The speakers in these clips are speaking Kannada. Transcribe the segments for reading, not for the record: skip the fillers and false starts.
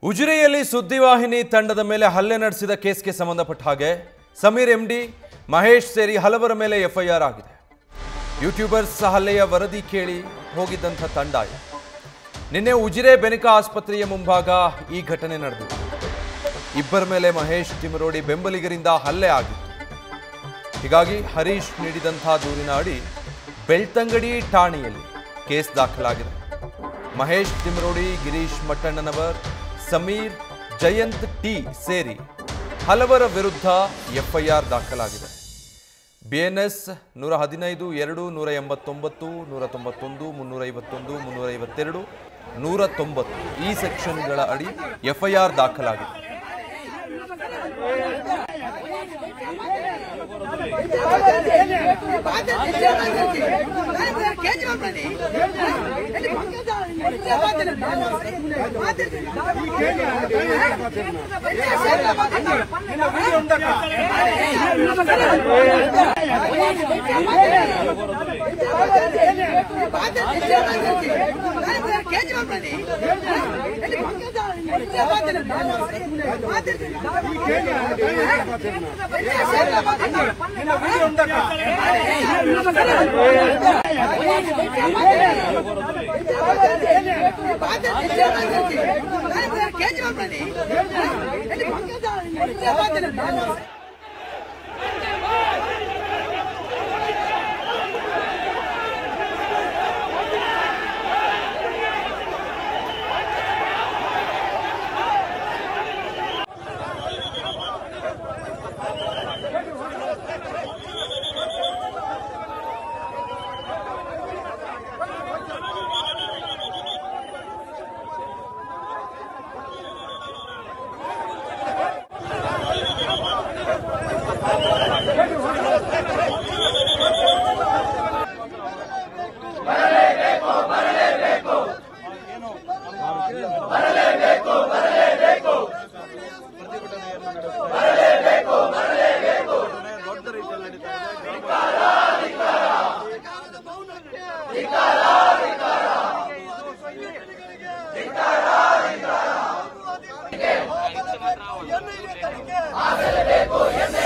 ಉಜಿರೆಯಲ್ಲಿ ಸುದ್ದಿವಾಹಿನಿ ತಂಡದ ಮೇಲೆ ಹಲ್ಲೆ ನಡೆಸಿದ ಕೇಸ್ಗೆ ಸಂಬಂಧಪಟ್ಟ ಹಾಗೆ ಸಮೀರ್ ಎಂಡಿ ಮಹೇಶ್ ಸೇರಿ ಹಲವರ ಮೇಲೆ ಎಫ್ಐಆರ್ ಆಗಿದೆ. ಯೂಟ್ಯೂಬರ್ಸ್ ಹಲ್ಲೆಯ ವರದಿ ಕೇಳಿ ಹೋಗಿದ್ದಂಥ ತಂಡ ನಿನ್ನೆ ಉಜಿರೆ ಬೆನಕ ಆಸ್ಪತ್ರೆಯ ಮುಂಭಾಗ ಈ ಘಟನೆ ನಡೆದಿದೆ. ಇಬ್ಬರ ಮೇಲೆ ಮಹೇಶ್ ತಿಮರೋಡಿ ಬೆಂಬಲಿಗರಿಂದ ಹಲ್ಲೆ ಆಗಿತ್ತು. ಹೀಗಾಗಿ ಹರೀಶ್ ನೀಡಿದಂಥ ದೂರಿನ ಅಡಿ ಬೆಳ್ತಂಗಡಿ ಠಾಣೆಯಲ್ಲಿ ಕೇಸ್ ದಾಖಲಾಗಿದೆ. ಮಹೇಶ್ ತಿಮರೋಡಿ, ಗಿರೀಶ್ ಮಟ್ಟಣ್ಣನವರ್, ಸಮೀರ್, ಜಯಂತ್ ಟಿ ಸೇರಿ ಹಲವರ ವಿರುದ್ಧ ಎಫ್ಐಆರ್ ದಾಖಲಾಗಿದೆ. BNS 115, 2, 189, 191, 351, 352, 190 ಈ ಸೆಕ್ಷನ್ಗಳ ಅಡಿ ಎಫ್ಐಆರ್ ದಾಖಲಾಗಿದೆ.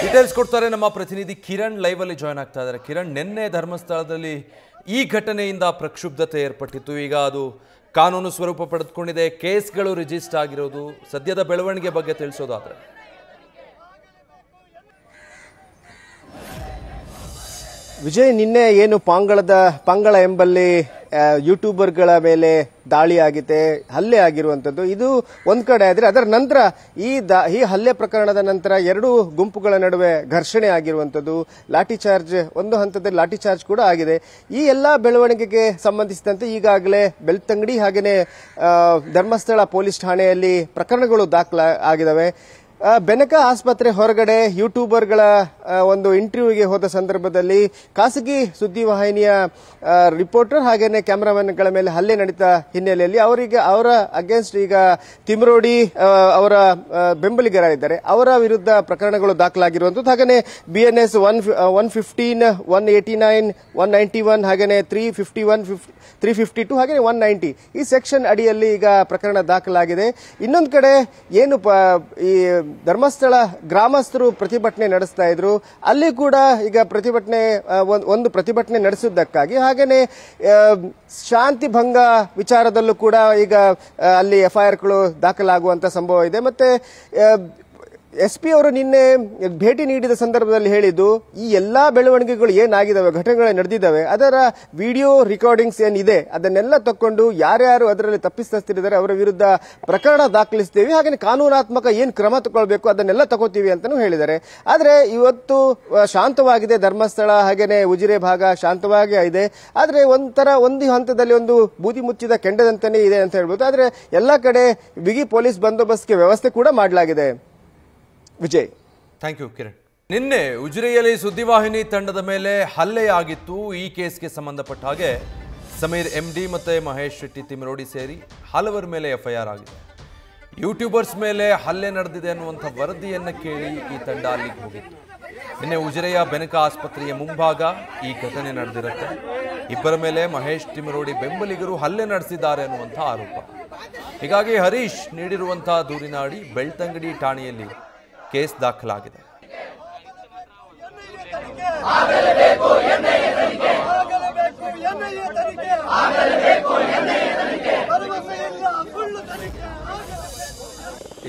ಡೀಟೇಲ್ಸ್ ಕೊಡ್ತಾರೆ ನಮ್ಮ ಪ್ರತಿನಿಧಿ ಕಿರಣ್. ಲೈವ್ ಅಲ್ಲಿ ಜಾಯ್ನ್ ಆಗ್ತಾ ಇದ್ದಾರೆ. ಕಿರಣ್, ನಿನ್ನೆ ಧರ್ಮಸ್ಥಳದಲ್ಲಿ ಈ ಘಟನೆಯಿಂದ ಪ್ರಕ್ಷುಬ್ಧತೆ ಏರ್ಪಟ್ಟಿತ್ತು. ಈಗ ಅದು ಕಾನೂನು ಸ್ವರೂಪ ಪಡೆದುಕೊಂಡಿದೆ. ಕೇಸ್ಗಳು ರಿಜಿಸ್ಟರ್ ಆಗಿರೋದು, ಸದ್ಯದ ಬೆಳವಣಿಗೆ ಬಗ್ಗೆ ತಿಳಿಸೋದಾದ್ರೆ ವಿಜಯ್, ನಿನ್ನೆ ಏನು ಪಾಂಗಳ ಎಂಬಲ್ಲಿ ಯೂಟ್ಯೂಬರ್ಗಳ ಮೇಲೆ ದಾಳಿ ಆಗಿದೆ, ಹಲ್ಲೆ ಆಗಿರುವಂತದ್ದು ಇದು ಒಂದ್ ಕಡೆ ಆದ್ರೆ, ಅದರ ನಂತರ ಈ ಹಲ್ಲೆ ಪ್ರಕರಣದ ನಂತರ ಎರಡು ಗುಂಪುಗಳ ನಡುವೆ ಘರ್ಷಣೆ ಆಗಿರುವಂತದ್ದು, ಲಾಠಿ ಚಾರ್ಜ್, ಒಂದು ಹಂತದಲ್ಲಿ ಲಾಠಿ ಚಾರ್ಜ್ ಕೂಡ ಆಗಿದೆ. ಈ ಎಲ್ಲಾ ಬೆಳವಣಿಗೆಗೆ ಸಂಬಂಧಿಸಿದಂತೆ ಈಗಾಗಲೇ ಬೆಳ್ತಂಗಡಿ ಹಾಗೇನೆ ಧರ್ಮಸ್ಥಳ ಪೊಲೀಸ್ ಠಾಣೆಯಲ್ಲಿ ಪ್ರಕರಣಗಳು ದಾಖಲಾಗಿದ್ದಾವೆ. ಬೆನಕ ಆಸ್ಪತ್ರೆ ಹೊರಗಡೆ ಯೂಟ್ಯೂಬರ್ಗಳ ಒಂದು ಇಂಟರ್ವ್ಯೂಗೆ ಹೋದ ಸಂದರ್ಭದಲ್ಲಿ ಖಾಸಗಿ ಸುದ್ದಿವಾಹಿನಿಯ ರಿಪೋರ್ಟರ್ ಹಾಗೇನೆ ಕ್ಯಾಮರಾಮನ್ಗಳ ಮೇಲೆ ಹಲ್ಲೆ ನಡೆದ ಹಿನ್ನೆಲೆಯಲ್ಲಿ ಅವರ ಅಗೇನ್ಸ್ಟ್ ಈಗ ತಿಮರೋಡಿ ಅವರ ಬೆಂಬಲಿಗರಿದ್ದಾರೆ, ಅವರ ವಿರುದ್ಧ ಪ್ರಕರಣಗಳು ದಾಖಲಾಗಿರುವಂತದ್ದು. ಹಾಗೇನೆ BNS 115, 189, 191 ಹಾಗೇನೆ 351, 352 ಹಾಗೆ 190 ಈ ಸೆಕ್ಷನ್ ಅಡಿಯಲ್ಲಿ ಈಗ ಪ್ರಕರಣ ದಾಖಲಾಗಿದೆ. ಇನ್ನೊಂದು ಕಡೆ ಏನು ಈ ಧರ್ಮಸ್ಥಳ ಗ್ರಾಮಸ್ಥರು ಪ್ರತಿಭಟನೆ ನಡೆಸ್ತಾ ಇದ್ರು, ಅಲ್ಲಿ ಕೂಡ ಈಗ ಒಂದು ಪ್ರತಿಭಟನೆ ನಡೆಸಿದ್ದಕ್ಕಾಗಿ ಹಾಗೇನೆ ಶಾಂತಿ ಭಂಗ ವಿಚಾರದಲ್ಲೂ ಕೂಡ ಈಗ ಅಲ್ಲಿ ಎಫ್ಐಆರ್ಗಳು ದಾಖಲಾಗುವಂತ ಸಂಭವ ಇದೆ. ಮತ್ತೆ SP ಅವರು ನಿನ್ನೆ ಭೇಟಿ ನೀಡಿದ ಸಂದರ್ಭದಲ್ಲಿ ಹೇಳಿದ್ದು, ಈ ಎಲ್ಲಾ ಬೆಳವಣಿಗೆಗಳು ಏನಾಗಿದ್ದಾವೆ, ಘಟನೆಗಳು ನಡೆದಿದ್ದಾವೆ, ಅದರ ವಿಡಿಯೋ ರೆಕಾರ್ಡಿಂಗ್ಸ್ ಏನಿದೆ ಅದನ್ನೆಲ್ಲ ತಕೊಂಡು ಯಾರ್ಯಾರು ಅದರಲ್ಲಿ ತಪ್ಪಿತಸ್ಥರಿದ್ದಾರೆ ಅವರ ವಿರುದ್ಧ ಪ್ರಕರಣ ದಾಖಲಿಸ್ತೀವಿ, ಹಾಗೆ ಕಾನೂನಾತ್ಮಕ ಏನ್ ಕ್ರಮ ತಗೊಳ್ಬೇಕು ಅದನ್ನೆಲ್ಲ ತಗೋತೀವಿ ಅಂತಾನೂ ಹೇಳಿದ್ದಾರೆ. ಆದ್ರೆ ಇವತ್ತು ಶಾಂತವಾಗಿದೆ ಧರ್ಮಸ್ಥಳ ಹಾಗೇನೆ ಉಜಿರೆ ಭಾಗ ಶಾಂತವಾಗಿ ಇದೆ. ಆದ್ರೆ ಒಂದು ಹಂತದಲ್ಲಿ ಒಂದು ಬೂದಿ ಮುಚ್ಚಿದ ಕೆಂಡದಂತಾನೆ ಇದೆ ಅಂತ ಹೇಳ್ಬೋದು. ಆದ್ರೆ ಎಲ್ಲಾ ಕಡೆ ಬಿಗಿ ಪೊಲೀಸ್ ಬಂದೋಬಸ್ತ್ಗೆ ವ್ಯವಸ್ಥೆ ಕೂಡ ಮಾಡಲಾಗಿದೆ. Vijay, thank you Kiran. ನಿನ್ನೆ ಉಜಿರೆಯಲ್ಲಿ ಸುದ್ದಿವಾಹಿನಿ ತಂಡದ ಮೇಲೆ ಹಲ್ಲೆಯಾಗಿತ್ತು. ಈ ಕೇಸ್ಗೆ ಸಂಬಂಧಪಟ್ಟ ಹಾಗೆ ಸಮೀರ್ MD ಮತ್ತೆ ಮಹೇಶ್ ಶೆಟ್ಟಿ ತಿಮರೋಡಿ ಸೇರಿ ಹಲವರ ಮೇಲೆ ಎಫ್ಐಆರ್ ಆಗಿದೆ. ಯೂಟ್ಯೂಬರ್ಸ್ ಮೇಲೆ ಹಲ್ಲೆ ನಡೆದಿದೆ ಅನ್ನುವಂಥ ವರದಿಯನ್ನು ಕೇಳಿ ಈ ತಂಡ ಅಲ್ಲಿಗೆ ಹೋಗಿತ್ತು. ನಿನ್ನೆ ಉಜಿರೆಯ ಬೆನಕ ಆಸ್ಪತ್ರೆಯ ಮುಂಭಾಗ ಈ ಘಟನೆ ನಡೆದಿರುತ್ತೆ. ಇಬ್ಬರ ಮೇಲೆ ಮಹೇಶ್ ತಿಮರೋಡಿ ಬೆಂಬಲಿಗರು ಹಲ್ಲೆ ನಡೆಸಿದ್ದಾರೆ ಅನ್ನುವಂಥ ಆರೋಪ. ಹೀಗಾಗಿ ಹರೀಶ್ ನೀಡಿರುವಂತಹ ದೂರಿನ ಅಡಿ ಬೆಳ್ತಂಗಡಿ ಠಾಣೆಯಲ್ಲಿ ಕೇಸ್ ದಾಖಲಾಗಿದೆ.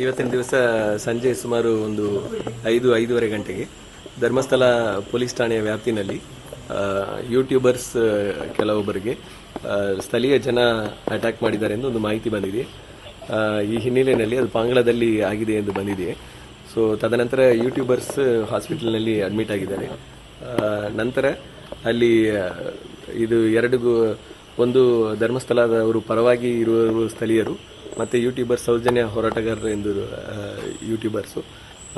ಇವತ್ತಿನ ದಿವಸ ಸಂಜೆ ಸುಮಾರು ಒಂದು 5-5:30 ಗಂಟೆಗೆ ಧರ್ಮಸ್ಥಳ ಪೊಲೀಸ್ ಠಾಣೆಯ ವ್ಯಾಪ್ತಿನಲ್ಲಿ ಯೂಟ್ಯೂಬರ್ಸ್ ಕೆಲವೊಬ್ಬರಿಗೆ ಸ್ಥಳೀಯ ಜನ ಅಟ್ಯಾಕ್ ಮಾಡಿದ್ದಾರೆ ಎಂದು ಒಂದು ಮಾಹಿತಿ ಬಂದಿದೆ. ಈ ಹಿನ್ನೆಲೆಯಲ್ಲಿ ಅದು ಪಾಂಗಳದಲ್ಲಿ ಆಗಿದೆ ಎಂದು ಬಂದಿದೆ. ಸೊ ತದನಂತರ ಯೂಟ್ಯೂಬರ್ಸ್ ಹಾಸ್ಪಿಟಲ್ನಲ್ಲಿ ಅಡ್ಮಿಟ್ ಆಗಿದ್ದಾರೆ. ನಂತರ ಅಲ್ಲಿ ಇದು ಒಂದು ಧರ್ಮಸ್ಥಳದವರು ಪರವಾಗಿ ಇರುವವರು ಸ್ಥಳೀಯರು ಮತ್ತು ಯೂಟ್ಯೂಬರ್ ಸೌಜನ್ಯ ಹೋರಾಟಗಾರರು ಎಂದು ಯೂಟ್ಯೂಬರ್ಸು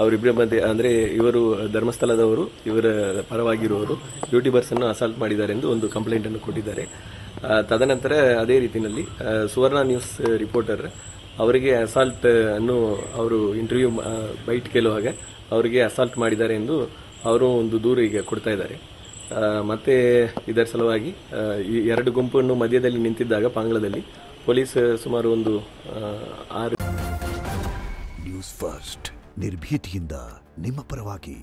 ಅವರಿಬ್ಬರ ಮಧ್ಯೆ ಅಂದರೆ ಇವರು ಧರ್ಮಸ್ಥಳದವರು ಇವರ ಪರವಾಗಿರುವವರು ಯೂಟ್ಯೂಬರ್ಸನ್ನು ಅಸಾಲ್ಟ್ ಮಾಡಿದ್ದಾರೆ ಎಂದು ಒಂದು ಕಂಪ್ಲೇಂಟನ್ನು ಕೊಟ್ಟಿದ್ದಾರೆ. ತದನಂತರ ಅದೇ ರೀತಿಯಲ್ಲಿ ಸುವರ್ಣ ನ್ಯೂಸ್ ರಿಪೋರ್ಟರ್ ಅವರಿಗೆ ಅಸಾಲ್ಟ್ ಅನ್ನು ಅವರು ಇಂಟರ್ವ್ಯೂ ಬೈಟ್ ಕೇಳುವಾಗ ಅವರಿಗೆ ಅಸಾಲ್ಟ್ ಮಾಡಿದ್ದಾರೆ ಎಂದು ಅವರು ಒಂದು ದೂರು ಈಗ ಕೊಡ್ತಾ ಇದ್ದಾರೆ. ಮತ್ತೆ ಇದರ ಸಲುವಾಗಿ ಈ ಎರಡು ಗುಂಪನ್ನು ಮಧ್ಯದಲ್ಲಿ ನಿಂತಿದ್ದಾಗ ಪಾಂಗಳದಲ್ಲಿ ಪೊಲೀಸ್ ಸುಮಾರು ಒಂದು 6 ನ್ಯೂಸ್ ಫಸ್ಟ್ ನಿರ್ಭೀತಿಯಿಂದ ನಿಮ್ಮ ಪರವಾಗಿ.